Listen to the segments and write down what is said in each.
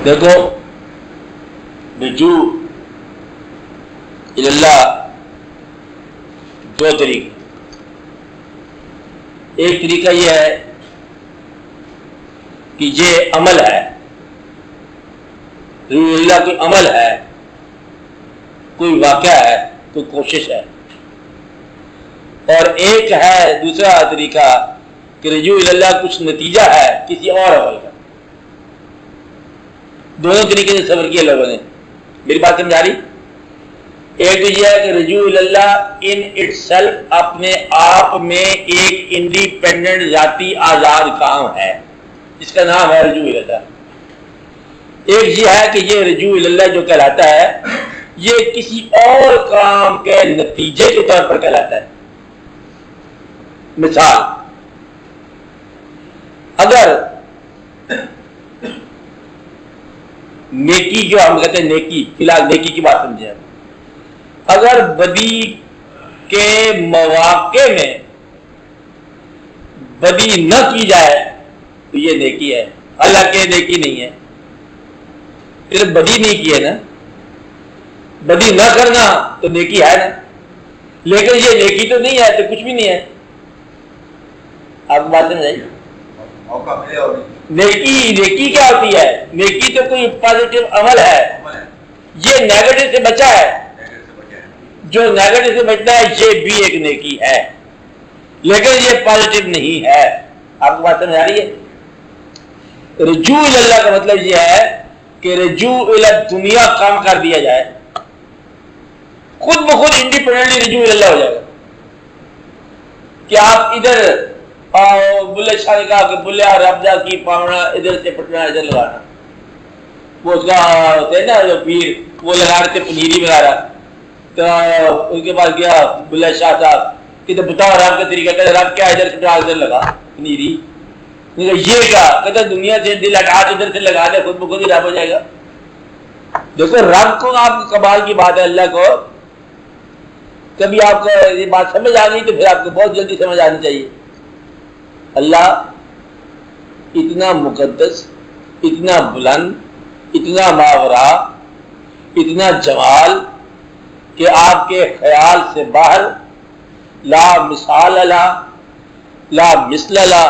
دیکھو رجوع اللہ دو طریقے. ایک طریقہ یہ ہے کہ یہ عمل ہے، رجوع اللہ کوئی عمل ہے، کوئی واقعہ ہے، کوئی کوشش ہے. اور ایک ہے دوسرا طریقہ کہ رجوع اللہ کچھ نتیجہ ہے کسی اور عمل کا. دونوں طریقے سے صبر کیا لوگوں نے. میری بات سمجھا رہی؟ ایک تو یہ ہے کہ رجوع اللہ ان اٹ سیلف اپنے آپ میں ایک انڈیپینڈنٹ ذاتی آزاد کام ہے، اس کا نام ہے رجوع اللہ. ایک یہ ہے کہ یہ رجوع اللہ جو کہلاتا ہے یہ کسی اور کام کے نتیجے کے طور پر کہلاتا ہے. مثال، اگر نیکی جو ہم کہتے ہیں نیکی، فی الحال نیکی کی بات سمجھیں، اگر بدی کے مواقع میں بدی نہ کی جائے تو یہ نیکی ہے، حالانکہ نیکی نہیں ہے. پھر بدی نہیں کی ہے نا، بدی نہ کرنا تو نیکی ہے نا، لیکن یہ نیکی تو نہیں ہے تو کچھ بھی نہیں ہے. آپ کو بات سمجھ آئی؟ نیکی کیا ہوتی ہے؟ نیکی تو کوئی پازیٹیو عمل ہے، یہ نیگیٹو سے بچا ہے. جو نیگیٹو سے بچتا ہے یہ بھی ایک نیکی ہے، لیکن یہ پازیٹیو نہیں ہے. آپ کو بات سمجھ آ رہی ہے؟ رجوع اللہ کا مطلب یہ ہے کہ رجوع دنیا کام کر دیا جائے، خود بخود انڈیپینڈنٹلی رجوع اللہ ہو جائے گا. کہ آپ ادھر بلے شاہ نے کہا کہ بلے ربجا کی پاونا ادھر سے پٹنا ادھر لگانا، وہ اس کا ہوتا ہے نا جو پیر وہ لگا رہے تھے پنیری بنا رہا، تو ان کے پاس گیا بلے شاہ صاحب کہ تو بتاؤ رب کا طریقہ، کہتے رب کیا ادھر سے ادھر لگا پنیری، یہ کیا کہتے دنیا سے دل ہٹا ادھر سے لگا دے خود بخود ہی رب ہو جائے گا. دیکھو رب کو آپ کی کمال کی بات ہے. اللہ کو کبھی آپ کو یہ بات سمجھ آ گئی تو پھر آپ کو بہت جلدی سمجھ آنی چاہیے. اللہ اتنا مقدس، اتنا بلند، اتنا ماورا، اتنا جمال کہ آپ کے خیال سے باہر، لا مثال اللہ، لا مثل اللہ،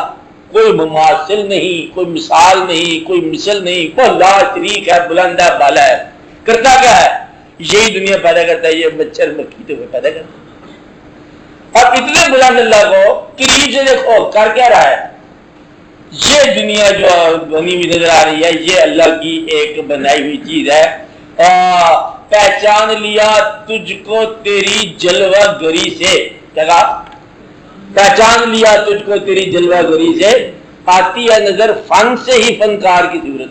کوئی مماثل نہیں، کوئی مثال نہیں، کوئی مثل نہیں، کوئی لا شریک ہے، بلند ہے، بالا ہے. کرتا کیا ہے؟ یہی دنیا پیدا کرتا ہے، یہ مچھر مکھی تو پیدا کرتا ہے. اب اتنے بلند اللہ کو قریب سے دیکھو کر کیا رہا ہے. یہ دنیا جو بنی ہوئی نظر آ رہی ہے یہ اللہ کی ایک بنائی ہوئی چیز ہے. پہچان لیا تجھ کو تیری جلوہ گری سے، کیا کہا؟ پہچان لیا تجھ کو تیری جلوہ گری سے، آتی ہے نظر فن سے ہی فنکار کی صورت.